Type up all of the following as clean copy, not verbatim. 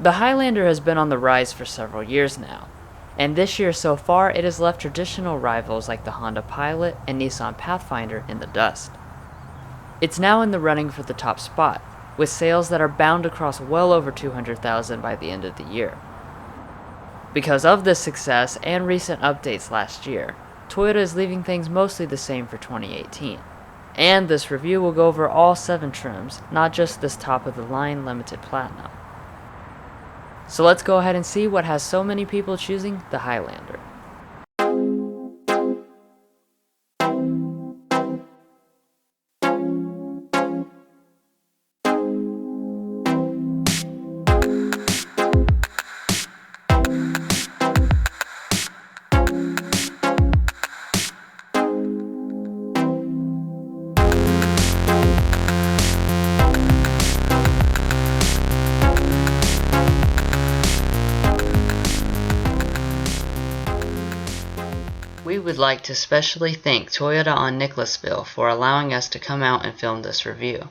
The Highlander has been on the rise for several years now, and this year so far it has left traditional rivals like the Honda Pilot and Nissan Pathfinder in the dust. It's now in the running for the top spot, with sales that are bound to cross well over 200,000 by the end of the year. Because of this success and recent updates last year, Toyota is leaving things mostly the same for 2018. And this review will go over all 7 trims, not just this top-of-the-line Limited Platinum. So let's go ahead and see what has so many people choosing the Highlander. We would like to specially thank Toyota on Nicholasville for allowing us to come out and film this review.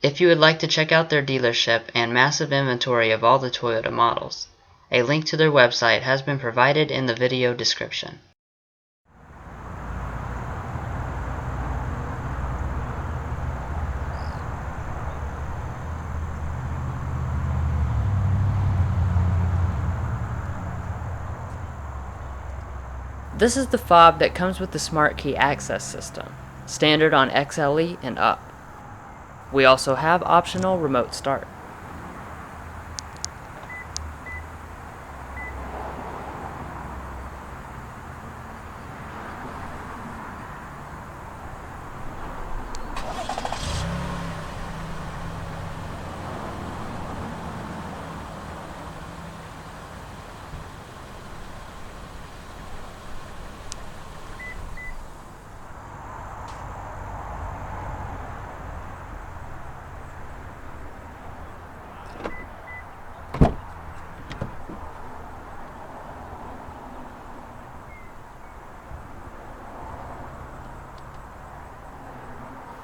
If you would like to check out their dealership and massive inventory of all the Toyota models, a link to their website has been provided in the video description. This is the fob that comes with the Smart Key access system, standard on XLE and up. We also have optional remote start.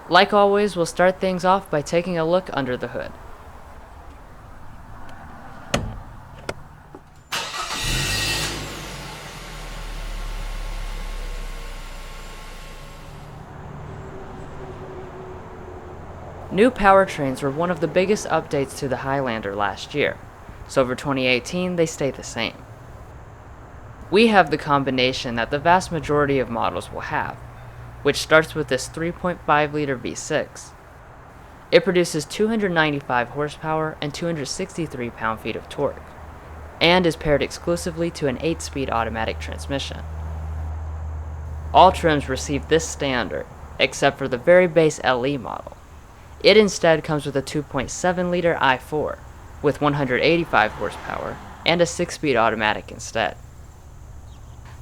Like always, we'll start things off by taking a look under the hood. New powertrains were one of the biggest updates to the Highlander last year, so for 2018 they stay the same. We have the combination that the vast majority of models will have, which starts with this 3.5-liter V6. It produces 295 horsepower and 263 pound-feet of torque, and is paired exclusively to an 8-speed automatic transmission. All trims receive this standard, except for the very base LE model. It instead comes with a 2.7-liter i4, with 185 horsepower, and a 6-speed automatic instead.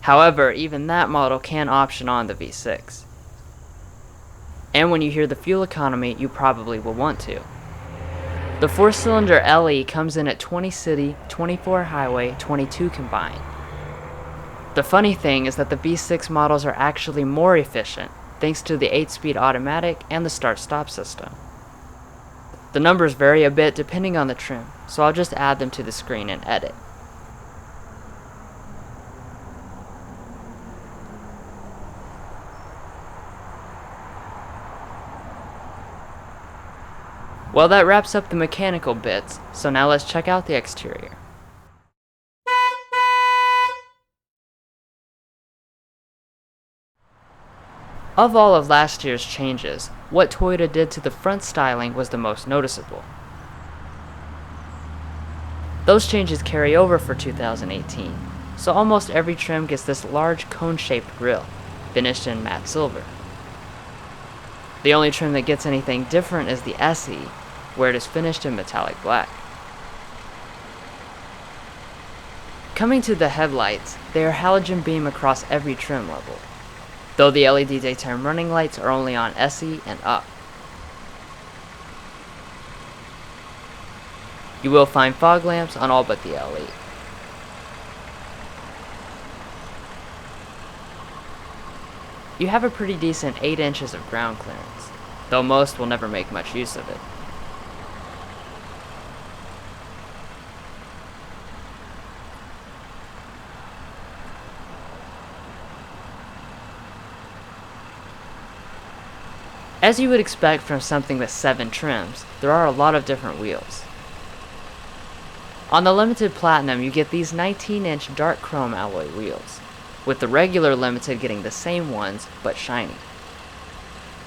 However, even that model can option on the V6. And when you hear the fuel economy, you probably will want to. The 4-cylinder LE comes in at 20 city, 24 highway, 22 combined. The funny thing is that the V6 models are actually more efficient, thanks to the 8-speed automatic and the start-stop system. The numbers vary a bit depending on the trim, so I'll just add them to the screen and edit. Well, that wraps up the mechanical bits, so now let's check out the exterior. Of all of last year's changes, what Toyota did to the front styling was the most noticeable. Those changes carry over for 2018, so almost every trim gets this large cone-shaped grille, finished in matte silver. The only trim that gets anything different is the SE, where it is finished in metallic black. Coming to the headlights, they are halogen beam across every trim level, though the LED daytime running lights are only on SE and up. You will find fog lamps on all but the LE. You have a pretty decent 8 inches of ground clearance, though most will never make much use of it. As you would expect from something with 7 trims, there are a lot of different wheels. On the Limited Platinum, you get these 19-inch dark chrome alloy wheels, with the regular Limited getting the same ones, but shiny.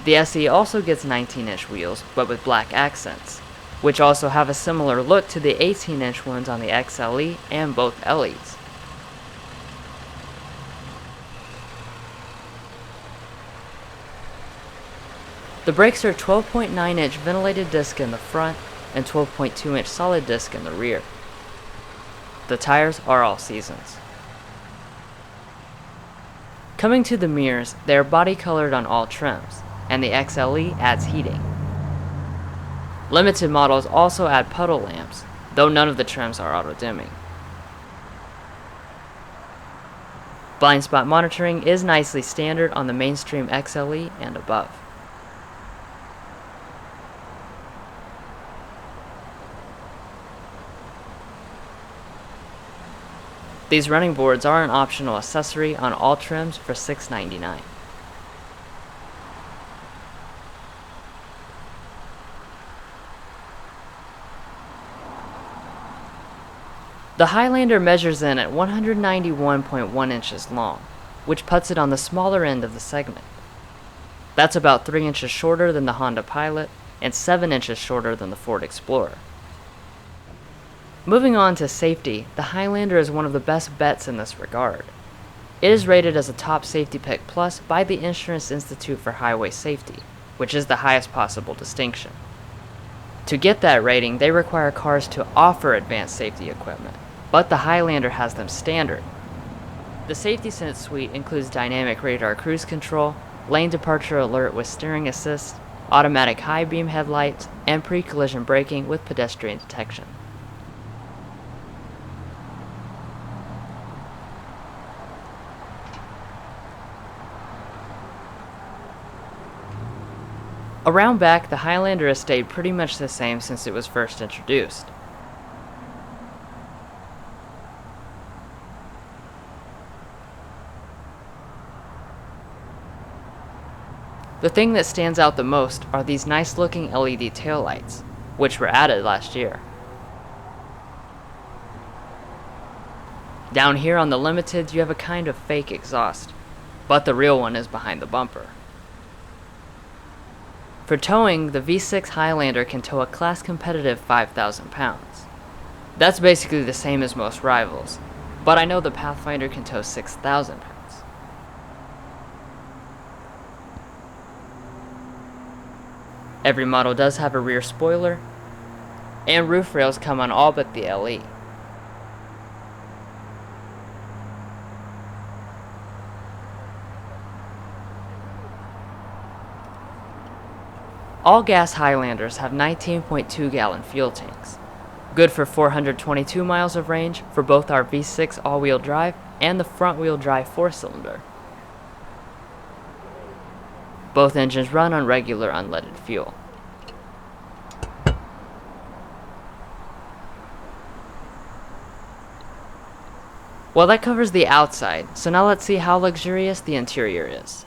The SE also gets 19-inch wheels, but with black accents, which also have a similar look to the 18-inch ones on the XLE and both LEs. The brakes are 12.9-inch ventilated disc in the front and 12.2-inch solid disc in the rear. The tires are all seasons. Coming to the mirrors, they are body colored on all trims, and the XLE adds heating. Limited models also add puddle lamps, though none of the trims are auto-dimming. Blind spot monitoring is nicely standard on the mainstream XLE and above. These running boards are an optional accessory on all trims for $6.99. The Highlander measures in at 191.1 inches long, which puts it on the smaller end of the segment. That's about 3 inches shorter than the Honda Pilot and 7 inches shorter than the Ford Explorer. Moving on to safety, the Highlander is one of the best bets in this regard. It is rated as a top safety pick plus by the Insurance Institute for Highway Safety, which is the highest possible distinction. To get that rating, they require cars to offer advanced safety equipment, but the Highlander has them standard. The Safety Sense suite includes dynamic radar cruise control, lane departure alert with steering assist, automatic high beam headlights, and pre-collision braking with pedestrian detection. Around back, the Highlander has stayed pretty much the same since it was first introduced. The thing that stands out the most are these nice looking LED taillights, which were added last year. Down here on the Limiteds, you have a kind of fake exhaust, but the real one is behind the bumper. For towing, the V6 Highlander can tow a class competitive 5,000 pounds. That's basically the same as most rivals, but I know the Pathfinder can tow 6,000 pounds. Every model does have a rear spoiler, and roof rails come on all but the LE. All gas Highlanders have 19.2 gallon fuel tanks, good for 422 miles of range for both our V6 all-wheel drive and the front-wheel drive 4-cylinder. Both engines run on regular unleaded fuel. Well, that covers the outside, so now let's see how luxurious the interior is.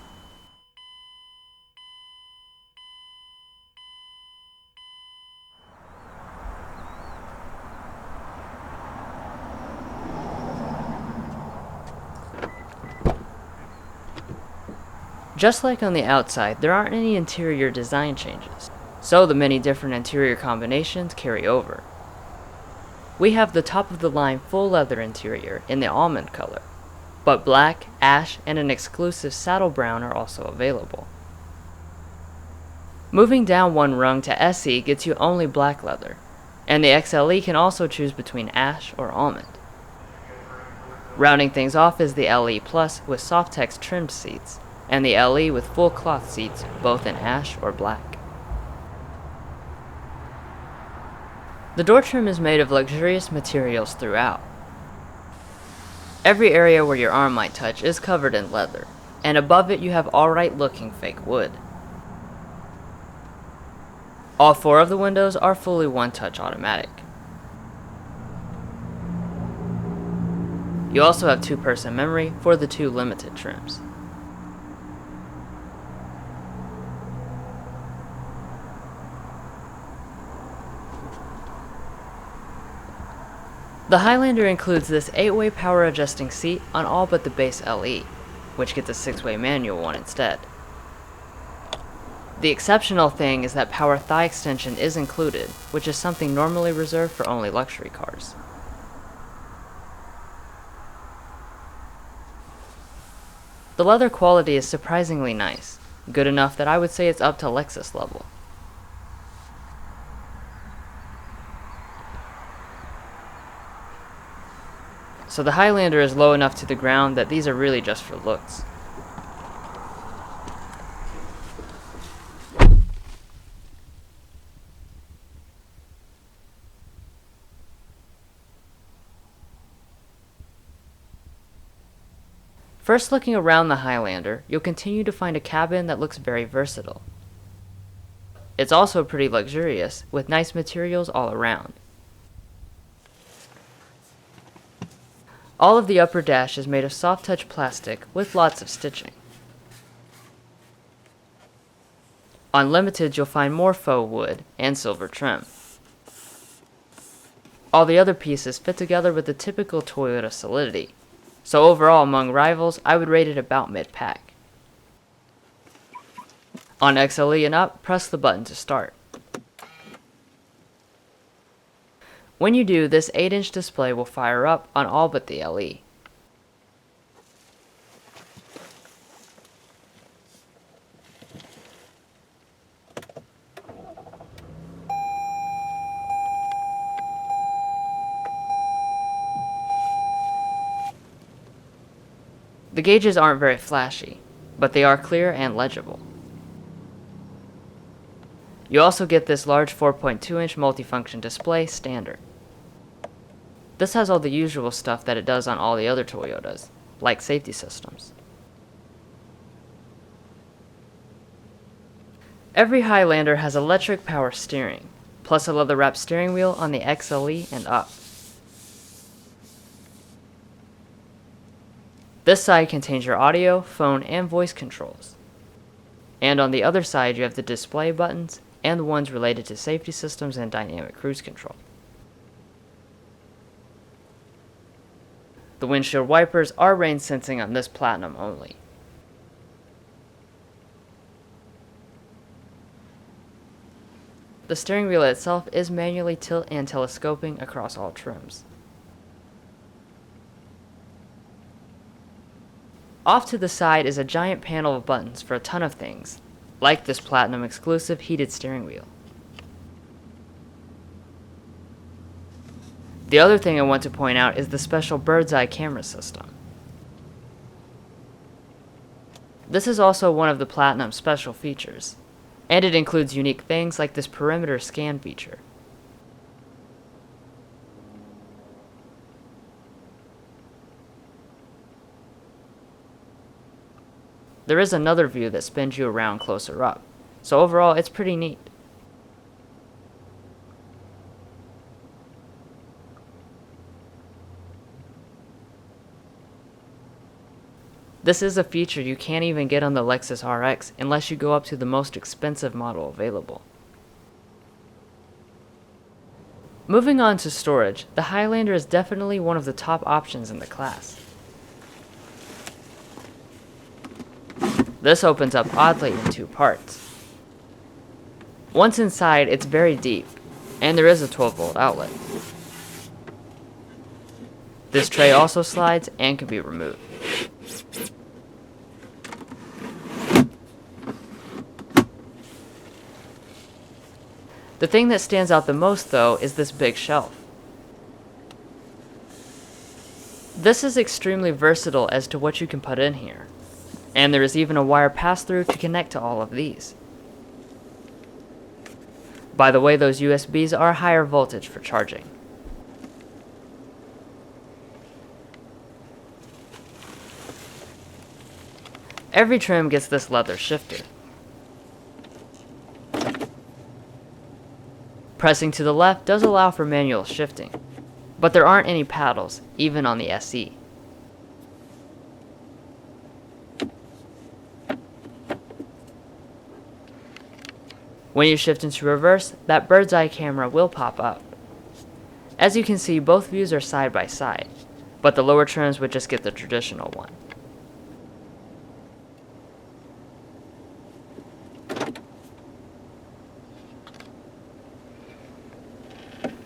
Just like on the outside, there aren't any interior design changes, so the many different interior combinations carry over. We have the top-of-the-line full leather interior in the almond color, but black, ash, and an exclusive saddle brown are also available. Moving down one rung to SE gets you only black leather, and the XLE can also choose between ash or almond. Rounding things off is the LE Plus with Softex trimmed seats, and the LE with full cloth seats, both in ash or black. The door trim is made of luxurious materials throughout. Every area where your arm might touch is covered in leather, and above it you have alright looking fake wood. All 4 of the windows are fully one-touch automatic. You also have 2-person memory for the 2 limited trims. The Highlander includes this 8-way power adjusting seat on all but the base LE, which gets a 6-way manual one instead. The exceptional thing is that power thigh extension is included, which is something normally reserved for only luxury cars. The leather quality is surprisingly nice, good enough that I would say it's up to Lexus level. So the Highlander is low enough to the ground that these are really just for looks. First looking around the Highlander, you'll continue to find a cabin that looks very versatile. It's also pretty luxurious, with nice materials all around. All of the upper dash is made of soft touch plastic with lots of stitching. On Limiteds, you'll find more faux wood and silver trim. All the other pieces fit together with the typical Toyota solidity, so overall among rivals, I would rate it about mid-pack. On XLE and up, press the button to start. When you do, this 8-inch display will fire up on all but the LE. The gauges aren't very flashy, but they are clear and legible. You also get this large 4.2-inch multifunction display standard. This has all the usual stuff that it does on all the other Toyotas, like safety systems. Every Highlander has electric power steering, plus a leather-wrapped steering wheel on the XLE and up. This side contains your audio, phone, and voice controls. And on the other side you have the display buttons and the ones related to safety systems and dynamic cruise control. The windshield wipers are rain sensing on this Platinum only. The steering wheel itself is manually tilt and telescoping across all trims. Off to the side is a giant panel of buttons for a ton of things, like this Platinum exclusive heated steering wheel. The other thing I want to point out is the special bird's eye camera system. This is also one of the Platinum's special features, and it includes unique things like this perimeter scan feature. There is another view that spins you around closer up, so overall it's pretty neat. This is a feature you can't even get on the Lexus RX unless you go up to the most expensive model available. Moving on to storage, the Highlander is definitely one of the top options in the class. This opens up oddly in two parts. Once inside, it's very deep, and there is a 12-volt outlet. This tray also slides and can be removed. The thing that stands out the most, though, is this big shelf. This is extremely versatile as to what you can put in here, and there is even a wire pass-through to connect to all of these. By the way, those USBs are higher voltage for charging. Every trim gets this leather shifter. Pressing to the left does allow for manual shifting, but there aren't any paddles, even on the SE. When you shift into reverse, that bird's eye camera will pop up. As you can see, both views are side by side, but the lower trims would just get the traditional one.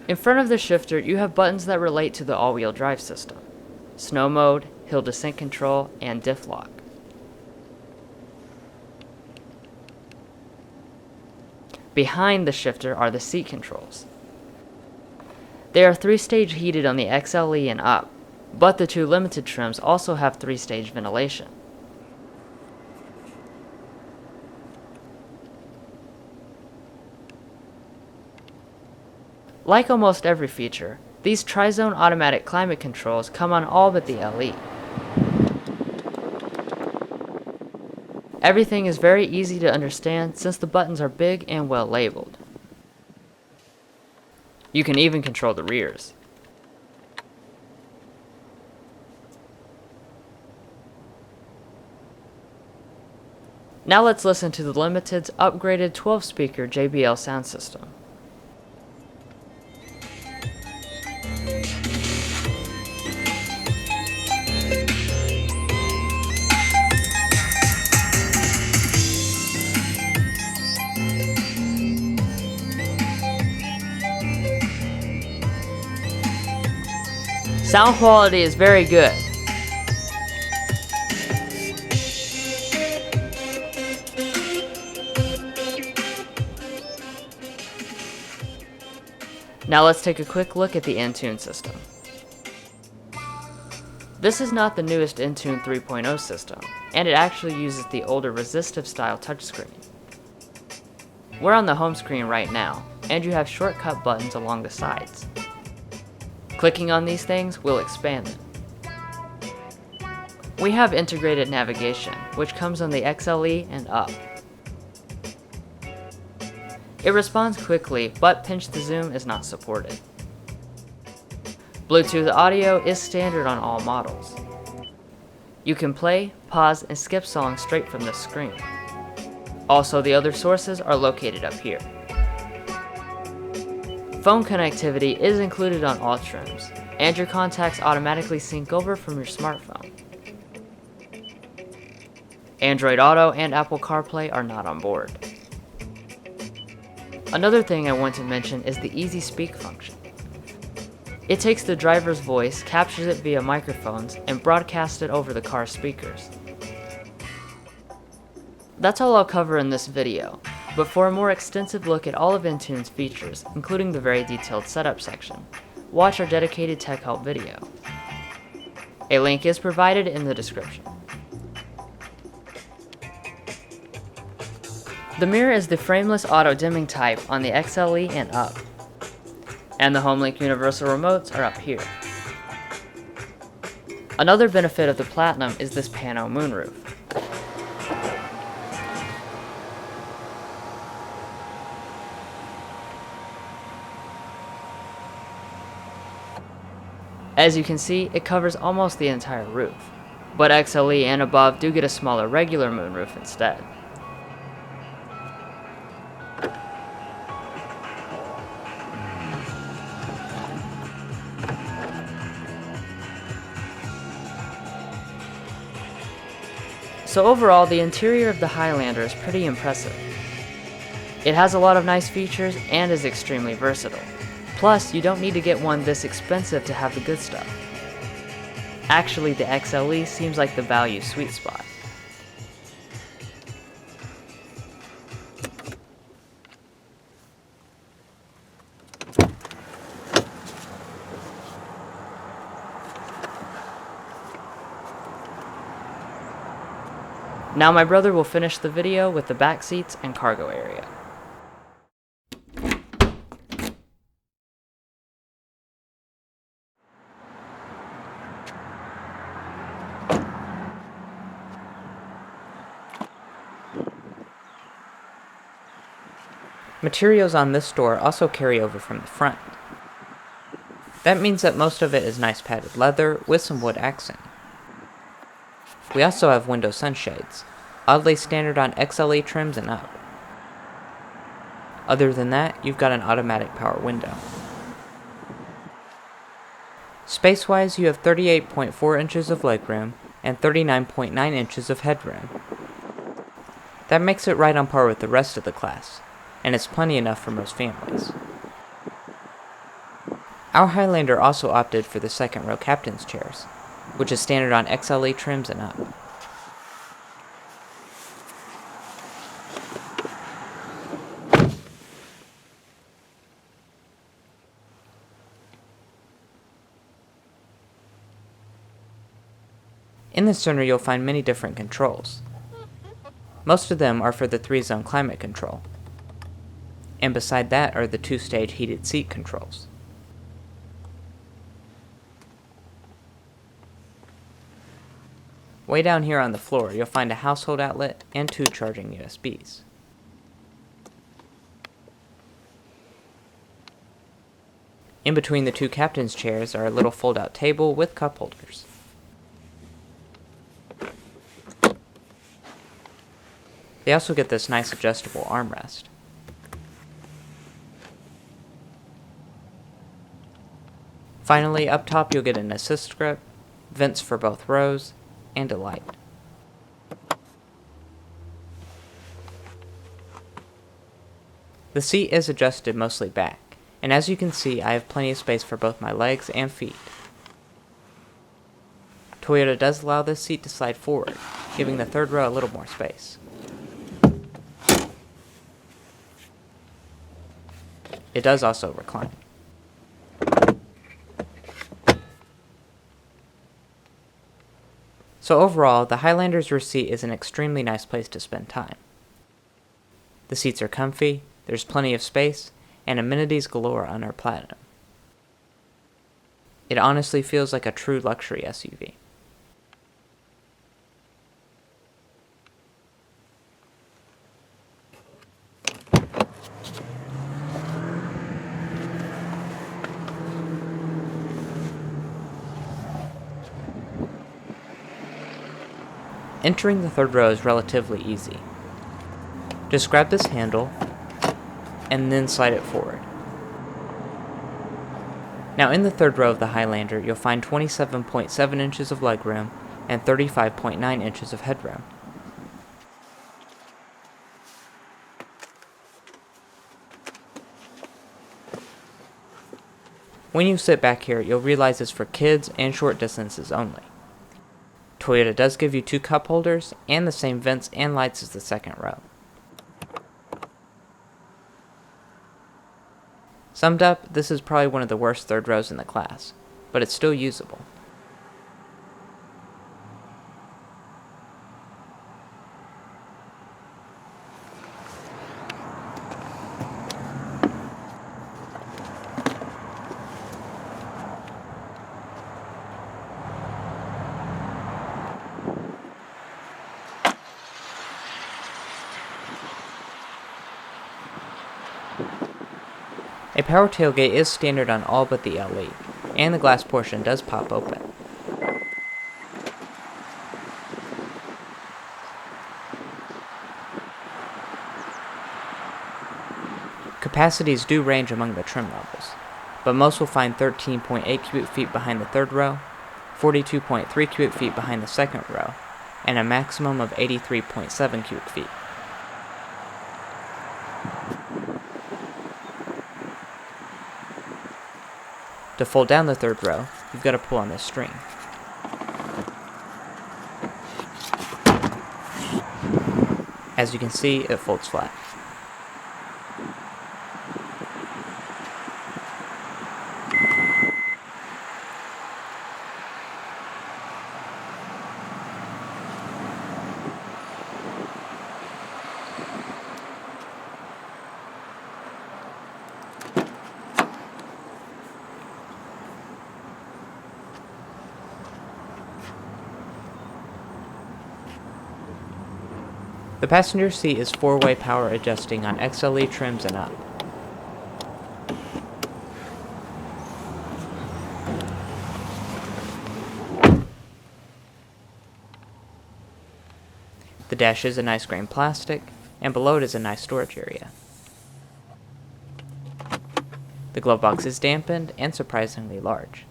In front of the shifter, you have buttons that relate to the all-wheel drive system: snow mode, hill descent control, and diff lock. Behind the shifter are the seat controls. They are 3-stage heated on the XLE and up, but the 2 limited trims also have 3-stage ventilation. Like almost every feature, these tri-zone automatic climate controls come on all but the LE. Everything is very easy to understand since the buttons are big and well labeled. You can even control the rears. Now let's listen to the Limited's upgraded 12-speaker JBL sound system. Sound quality is very good. Now let's take a quick look at the Intune system. This is not the newest Intune 3.0 system, and it actually uses the older resistive style touchscreen. We're on the home screen right now, and you have shortcut buttons along the sides. Clicking on these things will expand them. We have integrated navigation, which comes on the XLE and up. It responds quickly, but pinch to zoom is not supported. Bluetooth audio is standard on all models. You can play, pause, and skip songs straight from this screen. Also, the other sources are located up here. Phone connectivity is included on all trims, and your contacts automatically sync over from your smartphone. Android Auto and Apple CarPlay are not on board. Another thing I want to mention is the Easy Speak function. It takes the driver's voice, captures it via microphones, and broadcasts it over the car's speakers. That's all I'll cover in this video, but for a more extensive look at all of Intune's features, including the very detailed setup section, watch our dedicated tech help video. A link is provided in the description. The mirror is the frameless auto dimming type on the XLE and up, and the HomeLink universal remotes are up here. Another benefit of the Platinum is this pano moonroof. As you can see, it covers almost the entire roof, but XLE and above do get a smaller regular moonroof instead. So overall, the interior of the Highlander is pretty impressive. It has a lot of nice features and is extremely versatile. Plus, you don't need to get one this expensive to have the good stuff. Actually, the XLE seems like the value sweet spot. Now my brother will finish the video with the back seats and cargo area. Materials on this door also carry over from the front. That means that most of it is nice padded leather with some wood accent. We also have window sunshades, oddly standard on XLE trims and up. Other than that, you've got an automatic power window. Space-wise, you have 38.4 inches of legroom and 39.9 inches of headroom. That makes it right on par with the rest of the class, and it's plenty enough for most families. Our Highlander also opted for the second row captain's chairs, which is standard on XLE trims and up. In the center you'll find many different controls. Most of them are for the 3-zone climate control, and beside that are the 2-stage heated seat controls. Way down here on the floor you'll find a household outlet and 2 charging USBs. In between the 2 captain's chairs are a little fold-out table with cup holders. They also get this nice adjustable armrest. Finally, up top you'll get an assist grip, vents for both rows, and a light. The seat is adjusted mostly back, and as you can see I have plenty of space for both my legs and feet. Toyota does allow this seat to slide forward, giving the 3rd row a little more space. It does also recline. So overall, the Highlander's rear seat is an extremely nice place to spend time. The seats are comfy, there's plenty of space, and amenities galore on our Platinum. It honestly feels like a true luxury SUV. Entering the 3rd row is relatively easy. Just grab this handle and then slide it forward. Now in the 3rd row of the Highlander you'll find 27.7 inches of legroom and 35.9 inches of headroom. When you sit back here you'll realize it's for kids and short distances only. Toyota does give you 2 cup holders and the same vents and lights as the 2nd row. Summed up, this is probably one of the worst 3rd rows in the class, but it's still usable. A power tailgate is standard on all but the LE, and the glass portion does pop open. Capacities do range among the trim levels, but most will find 13.8 cubic feet behind the 3rd row, 42.3 cubic feet behind the 2nd row, and a maximum of 83.7 cubic feet. To fold down the 3rd row, you've got to pull on this string. As you can see, it folds flat. The passenger seat is 4-way power adjusting on XLE trims and up. The dash is a nice grain plastic, and below it is a nice storage area. The glove box is dampened and surprisingly large.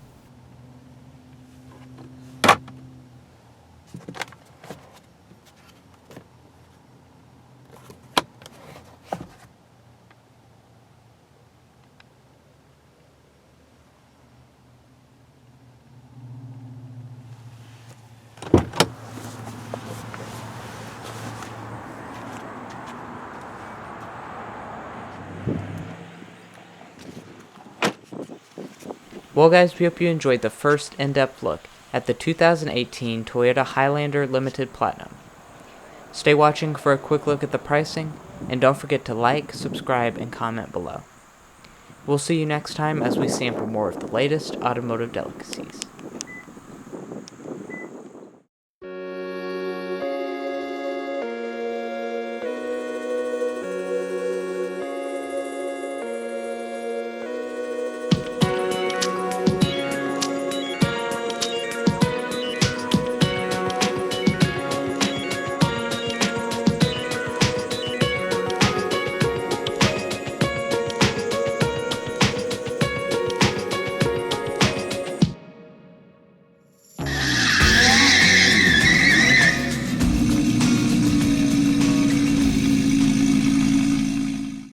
Well guys, we hope you enjoyed the first in-depth look at the 2018 Toyota Highlander Limited Platinum. Stay watching for a quick look at the pricing, and don't forget to like, subscribe, and comment below. We'll see you next time as we sample more of the latest automotive delicacies.